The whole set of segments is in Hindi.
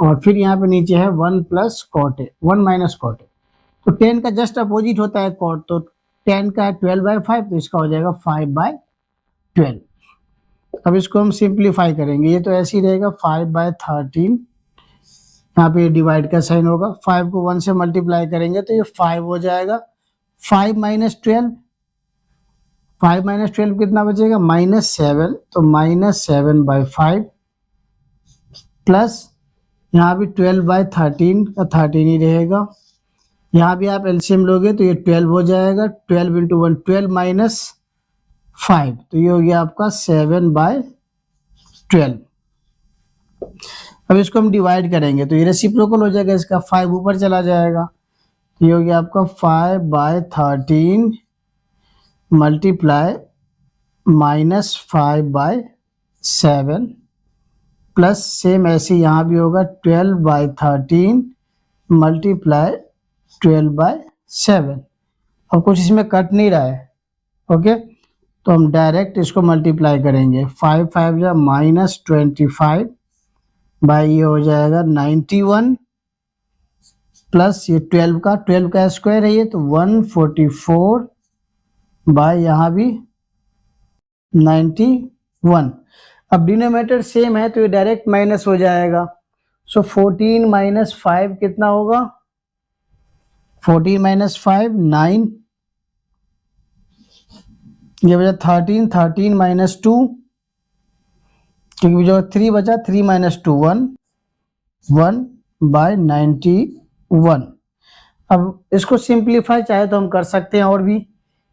और फिर यहाँ पे नीचे है 1 plus cot A, 1 minus cot A. तो 10 का जस्ट अपोजिट होता है कॉट, तो 10 का है 12/5, तो इसका हो जाएगा 5/12। अब इसको हम सिंप्लीफाई करेंगे, ये तो ऐसे ही रहेगा 5/13, यहाँ पे डिवाइड का साइन होगा, 5 को 1 से मल्टीप्लाई करेंगे तो ये 5 हो जाएगा। 5 माइनस 12, 5 माइनस 12 कितना बचेगा, -7, तो -7/5 प्लस यहाँ भी 12/13 का 13 ही रहेगा। यहाँ भी आप एलसीएम लोगे तो ये 12 हो जाएगा, 12 इंटू 1 12 माइनस 5, तो ये हो गया आपका 7/12। अब इसको हम डिवाइड करेंगे तो ये रेसिप्रोकल हो जाएगा, इसका 5 ऊपर चला जाएगा, तो ये हो गया आपका 5/13 मल्टीप्लाई -5/7 प्लस सेम ऐसे यहाँ भी होगा 12/13 मल्टीप्लाई 12/7। अब कुछ इसमें कट नहीं रहा है, ओके, तो हम डायरेक्ट इसको मल्टीप्लाई करेंगे। 5 5 जा -25 बाई ये हो जाएगा 91 प्लस ये 12 का स्क्वायर है ये, तो 144 बाई यहाँ भी 91। अब डिनोमिनेटर सेम है तो ये डायरेक्ट माइनस हो जाएगा, सो 14 माइनस 5 कितना होगा, 14 माइनस 5 9, ये बचा 13, 13 माइनस 2, क्योंकि जो 3 बचा 3 माइनस 2 1/91। अब इसको सिंप्लीफाई चाहे तो हम कर सकते हैं, और भी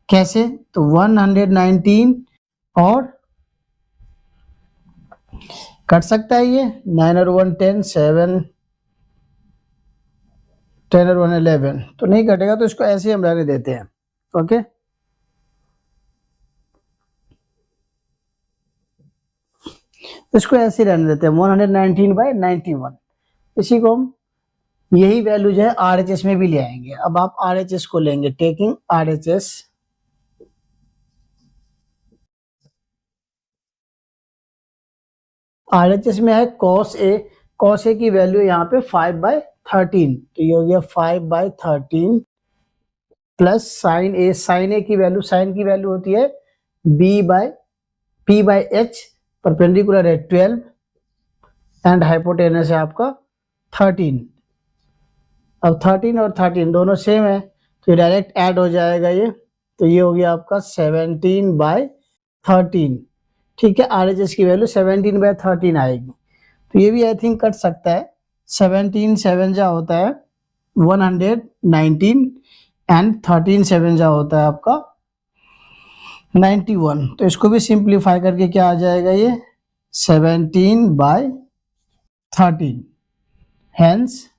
कैसे, तो 119 और कट सकता है ये 9 और 1 10, 7 10 और 1 11, तो नहीं कटेगा, तो इसको ऐसे हम रहने देते हैं। ओके, इसको ऐसे रहने देते हैं 119/91। इसी को हम यही वैल्यू जो है RHS में भी ले आएंगे। अब आप RHS को लेंगे, टेकिंग RHS, RHS में है cos A की वैल्यू यहाँ पे 5/13, तो ये हो गया 5/13 प्लस sin A की वैल्यू, साइन की वैल्यू होती है P/H, परपेंडिकुलर है 12 एंड हाइपोटेनस है आपका 13। अब 13 और 13 दोनों सेम है तो ये डायरेक्ट ऐड हो जाएगा ये, तो ये हो गया आपका 17/13। ठीक है, RHS की वैल्यू 17/13 आएगी, तो ये भी आई थिंक कट सकता है। 17 7 जा होता है 119 एंड 13 7 जा होता है आपका 91, तो इसको भी सिंप्लीफाई करके क्या आ जाएगा ये 17/13, हेंस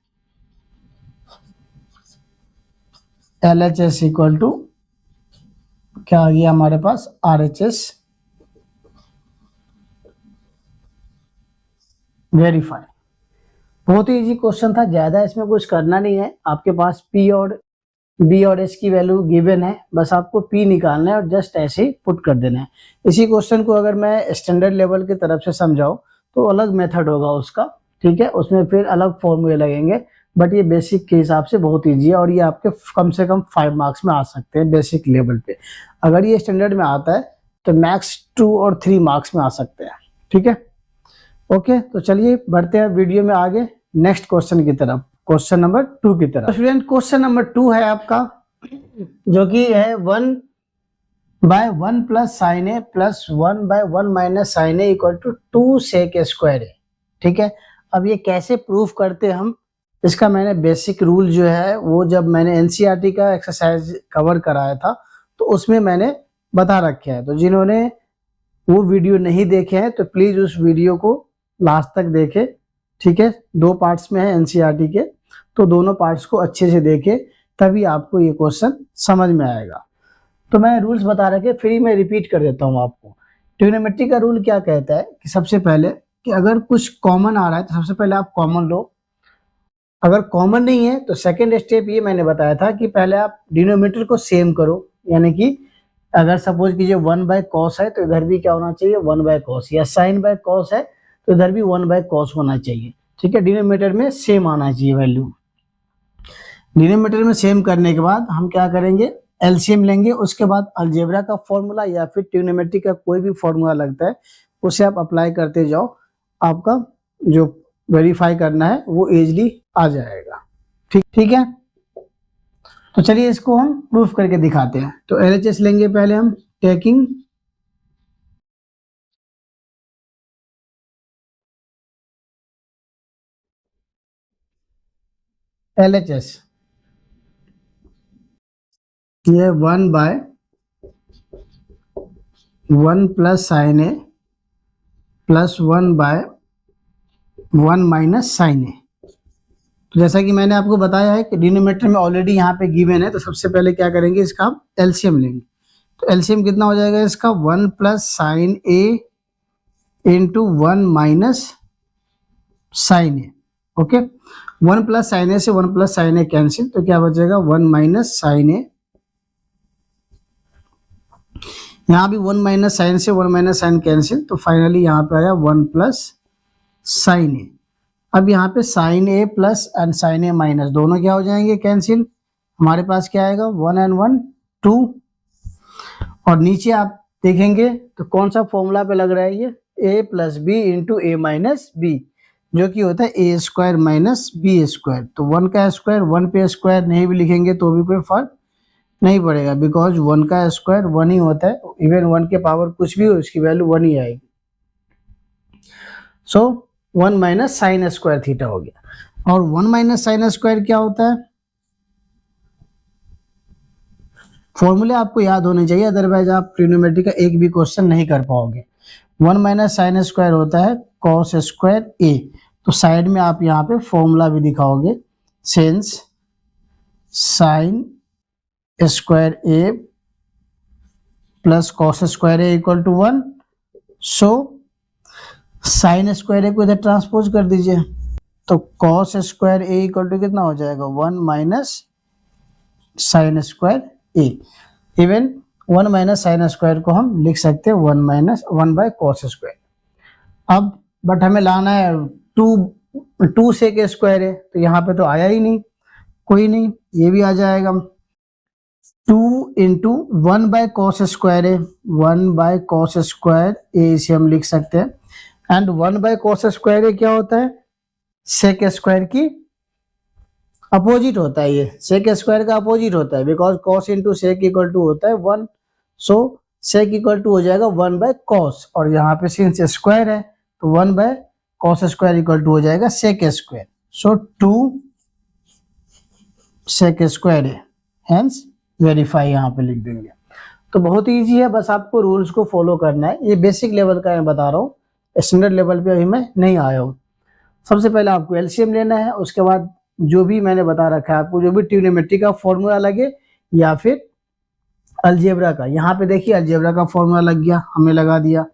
LHS इक्वल टू क्या आ गया हमारे पास RHS वेरीफाई। बहुत ही इजी क्वेश्चन था, ज्यादा इसमें कुछ करना नहीं है। आपके पास P और B और S की वैल्यू गिवन है, बस आपको P निकालना है और जस्ट ऐसे ही पुट कर देना है। इसी क्वेश्चन को अगर मैं स्टैंडर्ड लेवल की तरफ से समझाऊं तो अलग मेथड होगा उसका, ठीक है, उसमें फिर अलग फॉर्मूले लगेंगे, बट ये बेसिक के हिसाब से बहुत ईजी है और ये आपके कम से कम 5 मार्क्स में आ सकते हैं बेसिक लेवल पे। अगर ये स्टैंडर्ड में आता है तो मैक्स 2 और 3 मार्क्स में आ सकते हैं, ठीक है। ओके, तो चलिए बढ़ते हैं वीडियो में आगे नेक्स्ट क्वेश्चन की तरफ, क्वेश्चन नंबर 2 की तरफ। स्टूडेंट क्वेश्चन नंबर 2 है आपका, जो कि है 1/1 plus sine A plus 1/1 minus sine A equal to 2 sec square है, ठीक है। अब ये कैसे प्रूफ करते हम, इसका मैंने बेसिक रूल जो है वो जब मैंने NCERT का एक्सरसाइज कवर कराया था तो उसमें मैंने बता रखा है, तो जिन्होंने वो वीडियो नहीं देखे हैं तो प्लीज उस वीडियो को लास्ट तक देखें, ठीक है। 2 पार्ट्स में है NCERT के, तो दोनों पार्ट्स को अच्छे से देखें, तभी आपको ये क्वेश्चन समझ में आएगा। तो मैं रूल्स बता रखे, फिर मैं रिपीट कर देता हूँ आपको। ट्रिग्नोमेट्री का रूल क्या कहता है कि सबसे पहले कि अगर कुछ कॉमन आ रहा है तो सबसे पहले आप कॉमन लो, अगर कॉमन नहीं है तो सेकेंड स्टेप ये मैंने बताया था कि पहले आप डिनोमिनेटर को सेम करो, यानी कि अगर सपोज कीजिए 1/cos है तो इधर भी क्या होना चाहिए 1/cos, या sin/cos है तो इधर भी 1/cos होना चाहिए। ठीक है, डिनोमिनेटर में सेम आना चाहिए वैल्यू। डिनोमिनेटर में सेम करने के बाद हम क्या करेंगे, एलसीएम लेंगे, उसके बाद अलजेब्रा का फॉर्मूला या फिर ट्रिग्नोमेट्री का कोई भी फॉर्मूला लगता है उसे आप अप्लाई करते जाओ, आपका जो वेरीफाई करना है वो इजीली आ जाएगा। ठीक है, तो चलिए इसको हम प्रूफ करके दिखाते हैं। तो एलएचएस लेंगे पहले हम, टेकिंग एलएचएस, ये 1/1 plus sine A plus 1/1 minus sine ए। तो जैसा कि मैंने आपको बताया है कि डिनोमिनेटर में ऑलरेडी यहाँ पे गिवन है, तो सबसे पहले क्या करेंगे, इसका हम एलसीएम लेंगे। तो एलसीएम कितना हो जाएगा इसका, 1 plus sine A into 1 minus sine A. Okay, 1 plus sine ए से 1 प्लस साइन ए कैंसिल, तो क्या बचेगा 1 माइनस साइन ए। यहाँ भी 1 माइनस साइन से 1 माइनस साइन कैंसिल, तो फाइनली यहाँ पे आया 1 प्लस साइन ए। अब यहाँ पे sine A plus and sine A minus दोनों क्या हो जाएंगे कैंसिल, हमारे पास क्या आएगा 1 एंड 1 2। और नीचे आप देखेंगे तो कौन सा फॉर्मूला पे लग रहा है, ये a plus B into A minus B, जो कि होता है A square minus B square. तो 1 का स्क्वायर 1 पे स्क्वायर नहीं भी लिखेंगे तो भी कोई फर्क नहीं पड़ेगा, बिकॉज 1 का स्क्वायर 1 ही होता है, इवन 1 के पावर कुछ भी हो उसकी वैल्यू 1 ही आएगी। सो 1 माइनस साइन स्क्वायर थीटा हो गया। और 1 माइनस साइन स्क्वायर क्या होता है, फॉर्मूले आपको याद होने चाहिए, अदरवाइज आप ट्रिग्नोमेट्री का एक भी क्वेश्चन नहीं कर पाओगे। 1 माइनस साइन स्क्वायर होता है कॉस स्क्वायर ए। तो साइड में आप यहाँ पे फॉर्मूला भी दिखाओगे, since sine square A plus cos square A equal to 1, so sine square A को इधर ट्रांसपोज कर दीजिए, तो cos square A equal to कितना हो जाएगा 1 minus sine square A. Even 1 minus sine square को हम लिख सकते हैं 1 माइनस 1 बाय कॉस स्क्वायर। अब बट हमें लाना है 2 से के स्क्वायर है, तो यहाँ पे तो आया ही नहीं, कोई नहीं, ये भी आ जाएगा। 2 इंटू 1 बाय कॉस स्क्वायर है, 1 बाय कॉस स्क्वायर ए इसे हम लिख सकते हैं। एंड 1 बाय कॉस स्क्वायर ए क्या होता है, सेक स्क्वायर की अपोजिट होता है, ये सेक स्क्वायर का अपोजिट होता है, because cos into sec equal to होता है 1, सो सेक इक्वल टू हो जाएगा 1 बाय कॉस, और यहाँ पे सिंस स्क्वायर है तो 1 by cos square equal to हो जाएगा sec square, so 2 sec square है, हेंस वेरीफाई यहाँ पे लिख देंगे। तो बहुत ईजी है, बस आपको रूल्स को फॉलो करना है। ये बेसिक लेवल का मैं बता रहा हूँ, स्टैंडर्ड लेवल पे अभी मैं नहीं आया हूँ। सबसे पहले आपको एलसीएम लेना है, उसके बाद जो भी मैंने बता रखा है आपको, जो भी ट्रिग्नोमेट्री का फॉर्मूला लगे या फिर अलजेब्रा का, यहाँ पे देखिए अलजेब्रा का फॉर्मूला लग गया, हमने लगा दिया।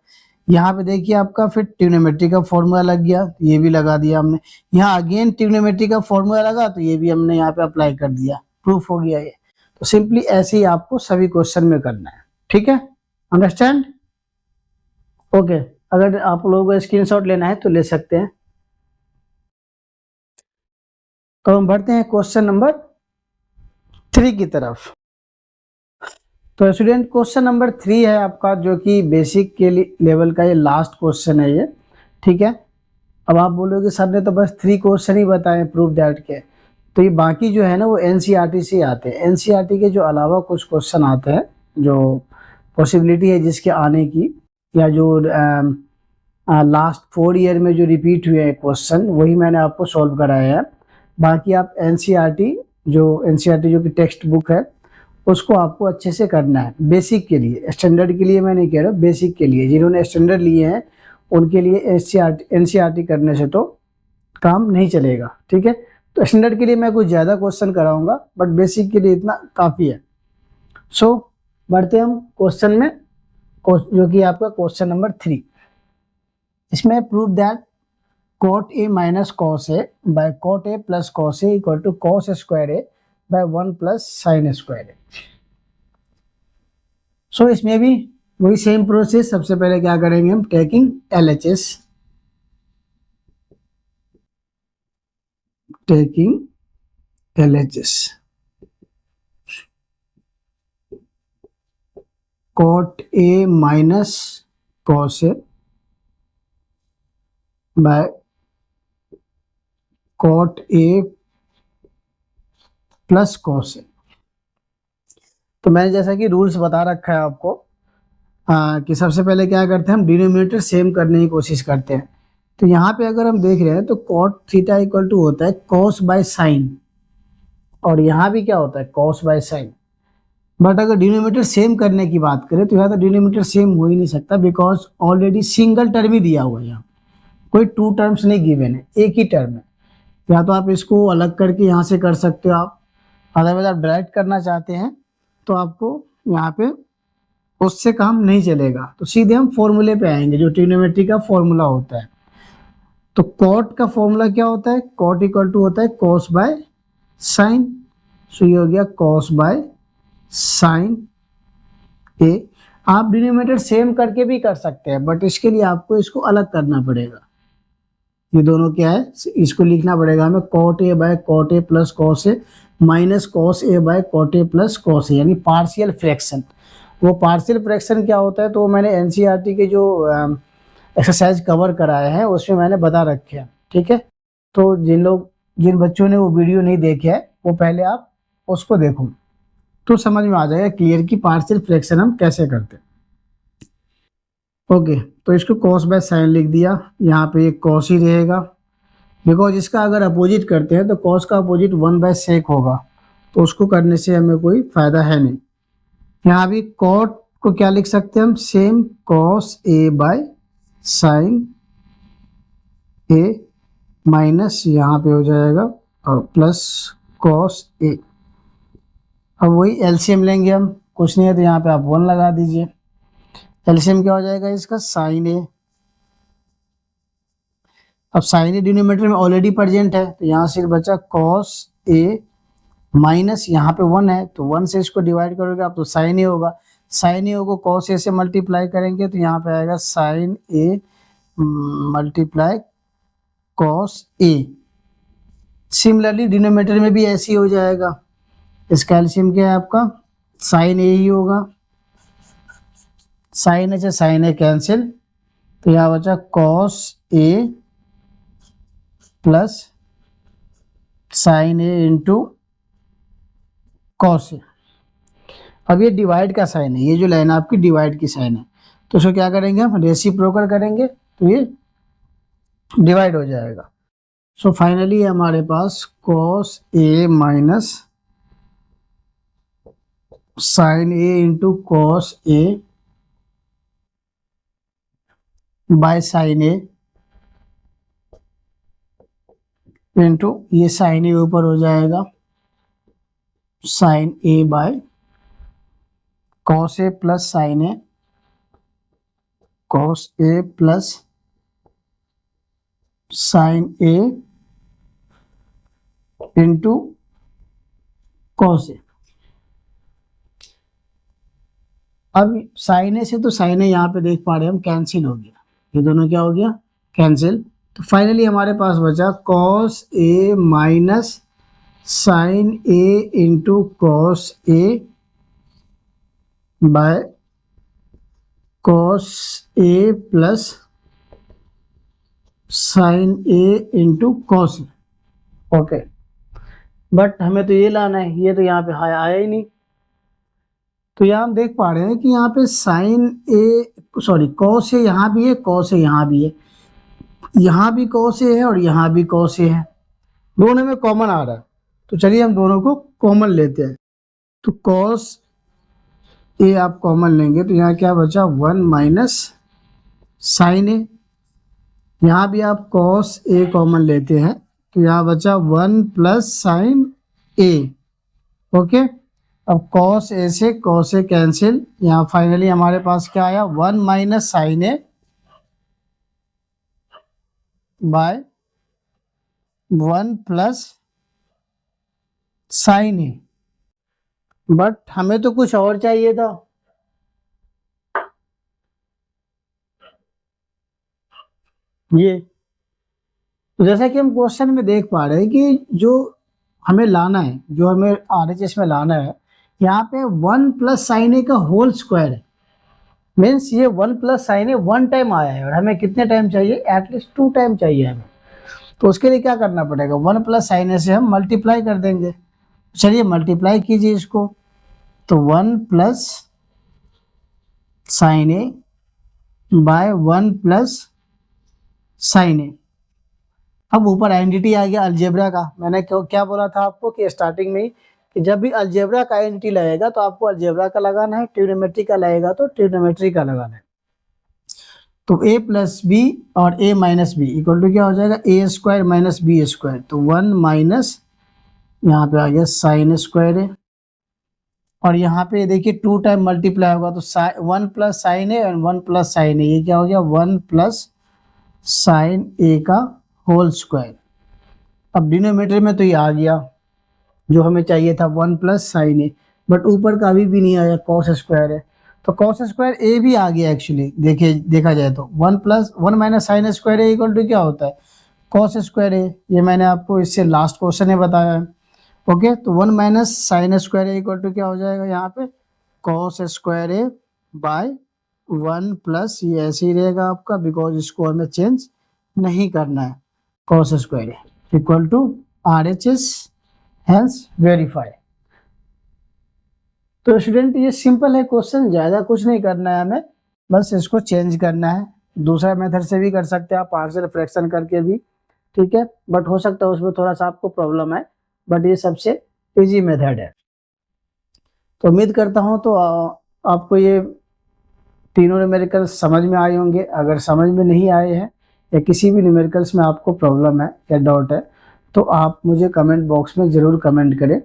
यहाँ पे देखिए आपका फिर ट्रिग्नोमेट्री का फॉर्मूला लग गया, ये भी लगा दिया हमने। यहाँ अगेन ट्रिग्नोमेट्री का फॉर्मूला लगा तो ये भी हमने यहाँ पे अप्लाई कर दिया, प्रूफ हो गया ये। तो सिंपली ऐसे ही आपको सभी क्वेश्चन में करना है, ठीक है, अंडरस्टैंड? ओके, अगर आप लोगों को स्क्रीनशॉट लेना है तो ले सकते हैं। तो हम बढ़ते हैं क्वेश्चन नंबर 3 की तरफ। तो स्टूडेंट क्वेश्चन नंबर 3 है आपका, जो कि बेसिक के लेवल का ये लास्ट क्वेश्चन है ये, ठीक है। अब आप बोलोगे सर ने तो बस 3 क्वेश्चन ही बताए प्रूफ दैट के, तो ये बाकी जो है ना वो एनसीईआरटी से आते हैं। एनसीईआरटी के जो अलावा कुछ क्वेश्चन आते हैं जो पॉसिबिलिटी है जिसके आने की, या जो लास्ट 4 ईयर में जो रिपीट हुए हैं क्वेश्चन, वही मैंने आपको सॉल्व कराया है। बाकी आप एनसीईआरटी जो कि टेक्स्ट बुक है उसको आपको अच्छे से करना है, बेसिक के लिए। स्टैंडर्ड के लिए मैं नहीं कह रहा, बेसिक के लिए जिन्होंने स्टैंडर्ड लिए हैं उनके लिए एनसीईआरटी करने से तो काम नहीं चलेगा, ठीक है। तो स्टैंडर्ड के लिए मैं कुछ ज़्यादा क्वेश्चन कराऊंगा, बट बेसिक के लिए इतना काफ़ी है। सो बढ़ते हम क्वेश्चन में, जो कि आपका क्वेश्चन नंबर 3। इसमें prove that cot a minus cos a by cot a plus cos a equal to cos square a by 1 plus sin square a। सो इसमें भी वही सेम प्रोसेस, सबसे पहले क्या करेंगे हम, taking LHS। Taking LHS, cot A minus cos A by cot A plus cos A। तो मैंने जैसा कि रूल्स बता रखा है आपको कि सबसे पहले क्या करते हैं, हम डिनोमिनेटर सेम करने की कोशिश करते हैं। तो यहाँ पे अगर हम देख रहे हैं तो cot थीटा इक्वल टू होता है cos बाय साइन, और यहाँ भी क्या होता है cos बाय साइन। बट अगर डिनोमिनेटर सेम करने की बात करें तो यहाँ तो डिनोमिनेटर सेम हो ही नहीं सकता, बिकॉज ऑलरेडी सिंगल टर्म ही दिया हुआ है, यहाँ कोई टू टर्म्स नहीं गिवन है, एक ही टर्म है। या तो आप इसको अलग करके यहाँ से कर सकते हो आप, अदरवाइज आप डायरेक्ट करना चाहते हैं तो आपको यहाँ पे उससे काम नहीं चलेगा, तो सीधे हम फॉर्मूले पे आएंगे जो ट्रिग्नोमेट्री का फॉर्मूला होता है। तो कॉट का फॉर्मूला क्या होता है, कॉट इक्वल टू होता है कॉस बाय साइन। सो ये हो गया कॉस बाय साइन ए। आप डिनोमिनेटर सेम करके भी कर सकते हैं, बट इसके लिए आपको इसको अलग करना पड़ेगा। ये दोनों क्या है, इसको लिखना पड़ेगा हमें cot A by cot A plus cos A minus cos A by cot A plus cos A, यानी पार्शियल फ्रैक्शन। वो पार्शियल फ्रैक्शन क्या होता है तो मैंने एनसीईआरटी के जो एक्सरसाइज कवर कराए हैं उसमें मैंने बता रखे हैं, ठीक है। तो जिन बच्चों ने वो वीडियो नहीं देखे है वो पहले आप उसको देखो, तो समझ में आ जाएगा क्लियर कि पार्शियल फ्रैक्शन हम कैसे करते हैं। ओके, तो इसको कॉस बाय साइन लिख दिया, यहाँ पे एक कॉस ही रहेगा, बिकॉज इसका अगर अपोजिट करते हैं तो कॉस का अपोजिट 1 बाय सेक होगा, तो उसको करने से हमें कोई फायदा है नहीं। यहाँ भी कॉट को क्या लिख सकते हैं हम, same cos A by sine A minus यहाँ पे हो जाएगा और प्लस कॉस ए। अब वही एलसीएम लेंगे हम, कुछ नहीं है तो यहाँ पे आप 1 लगा दीजिए। एलसीएम क्या हो जाएगा इसका, साइन ए। अब साइन ए डिनोमिनेटर में ऑलरेडी प्रेजेंट है तो यहाँ सिर्फ बचा कॉस ए माइनस यहाँ पे 1 है तो 1 से इसको डिवाइड करोगे आप तो साइन ए होगा। साइन ए को कॉस ए से मल्टीप्लाई करेंगे तो यहाँ पे आएगा sign A multiply cos A. Similarly denominator में भी ऐसे ही हो जाएगा। इसका एलसीएम क्या है आपका, साइन ए ही होगा, साइन ए से साइन ए कैंसिल, तो यहाँ बचा cos A plus sine A into cos A. अब ये डिवाइड का साइन है, ये जो लाइन आपकी डिवाइड की साइन है, तो इसको क्या करेंगे हम, रेसिप्रोकल करेंगे तो ये डिवाइड हो जाएगा। सो फाइनली हमारे पास cos A minus sine A into cos A by sine A into ये साइन ए ऊपर हो जाएगा sine A by cos A plus sine A cos A plus sine A into cos A. अब साइन ए से तो साइन ए यहाँ पे देख पा रहे हैं हम कैंसिल हो गया, ये दोनों क्या हो गया कैंसिल। तो फाइनली हमारे पास बचा cos A minus sine A into cos A by cos A plus sine A into cos A. Okay, but हमें तो ये लाना है, ये तो यहाँ पे आया ही नहीं। तो यहाँ हम देख पा रहे हैं कि यहाँ पे sine A sorry cos A यहाँ भी है, कॉस ए यहाँ भी है, यहाँ भी कॉस ए है और यहाँ भी कॉस ए है, दोनों में कॉमन आ रहा है। तो चलिए हम दोनों को कॉमन लेते हैं। तो कॉस ए आप कॉमन लेंगे तो यहाँ क्या बचा 1 माइनस साइन ए। यहाँ भी आप कॉस ए कॉमन लेते हैं तो यहाँ बचा 1 प्लस साइन ए। ओके, अब कॉस ए से कॉस ए कैंसिल, यहाँ फाइनली हमारे पास क्या आया 1 minus sine A by 1 plus sine A. But हमें तो कुछ और चाहिए था, ये तो जैसा कि हम क्वेश्चन में देख पा रहे हैं कि जो हमें लाना है, जो हमें RHS में लाना है, यहाँ पे 1 प्लस साइन ए का होल स्क्वायर है। मीन्स ये 1 प्लस साइन ए 1 टाइम आया है और हमें कितने टाइम चाहिए, एटलीस्ट 2 टाइम चाहिए हमें। तो उसके लिए क्या करना पड़ेगा, 1 प्लस साइन ए से हम मल्टीप्लाई कर देंगे। चलिए मल्टीप्लाई कीजिए इसको। तो 1 plus sine A by 1 plus sine ए। अब ऊपर आइडेंटिटी आ गया अलजेब्रा का। मैंने क्या बोला था आपको कि स्टार्टिंग में ही कि जब भी अलजेब्रा का आइडेंटिटी लगेगा तो आपको अलजेब्रा का लगाना है, ट्रिग्नोमेट्री का लगेगा तो ट्रिग्नोमेट्री का लगाना है। तो a प्लस बी और a minus B equal to क्या हो जाएगा, A square minus B square. तो 1 माइनस यहाँ पे आ गया साइन स्क्वायर है, और यहाँ पे देखिए 2 टाइम मल्टीप्लाई होगा तो 1 plus sine A and 1 plus sine A, ये क्या हो गया 1 प्लस साइन ए का होल स्क्वायर। अब डिनोमिनेटर में तो ये आ गया जो हमें चाहिए था 1 प्लस साइन ए, बट ऊपर का अभी भी नहीं आया, कॉस स्क्वायर है। तो कॉस स्क्वायर ए भी आ गया एक्चुअली, देखा जाए तो 1 minus sine square A equal to क्या होता है, कॉस स्क्वायर ए। ये मैंने आपको इससे लास्ट क्वेश्चन में बताया है। ओके, तो 1 minus sine square A equal to क्या हो जाएगा यहाँ पे, cos square A by 1 plus, ये ऐसे ही रहेगा आपका बिकॉज इसको हमें चेंज नहीं करना है, cos square A equal to RHS hence verify. तो स्टूडेंट ये सिंपल है क्वेश्चन, ज़्यादा कुछ नहीं करना है हमें, बस इसको चेंज करना है। दूसरा मेथड से भी कर सकते हैं आप, पार्शियल फ्रैक्शन करके भी, ठीक है, बट हो सकता है उसमें थोड़ा सा आपको प्रॉब्लम है, बट ये सबसे इजी मेथड है। तो उम्मीद करता हूँ तो आपको ये तीनों न्यूमेरिकल्स समझ में आए होंगे। अगर समझ में नहीं आए हैं या किसी भी न्यूमेरिकल्स में आपको प्रॉब्लम है या डाउट है तो आप मुझे कमेंट बॉक्स में ज़रूर कमेंट करें।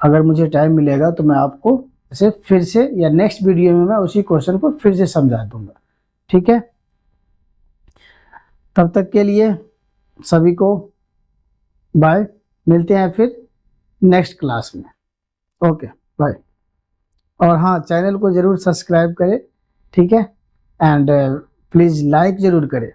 अगर मुझे टाइम मिलेगा तो मैं आपको इसे फिर से या नेक्स्ट वीडियो में मैं उसी क्वेश्चन को फिर से समझा दूंगा, ठीक है। तब तक के लिए सभी को बाय, मिलते हैं फिर नेक्स्ट क्लास में। Okay bye. और हाँ, चैनल को ज़रूर सब्सक्राइब करें, ठीक है, एंड प्लीज़ लाइक ज़रूर करें।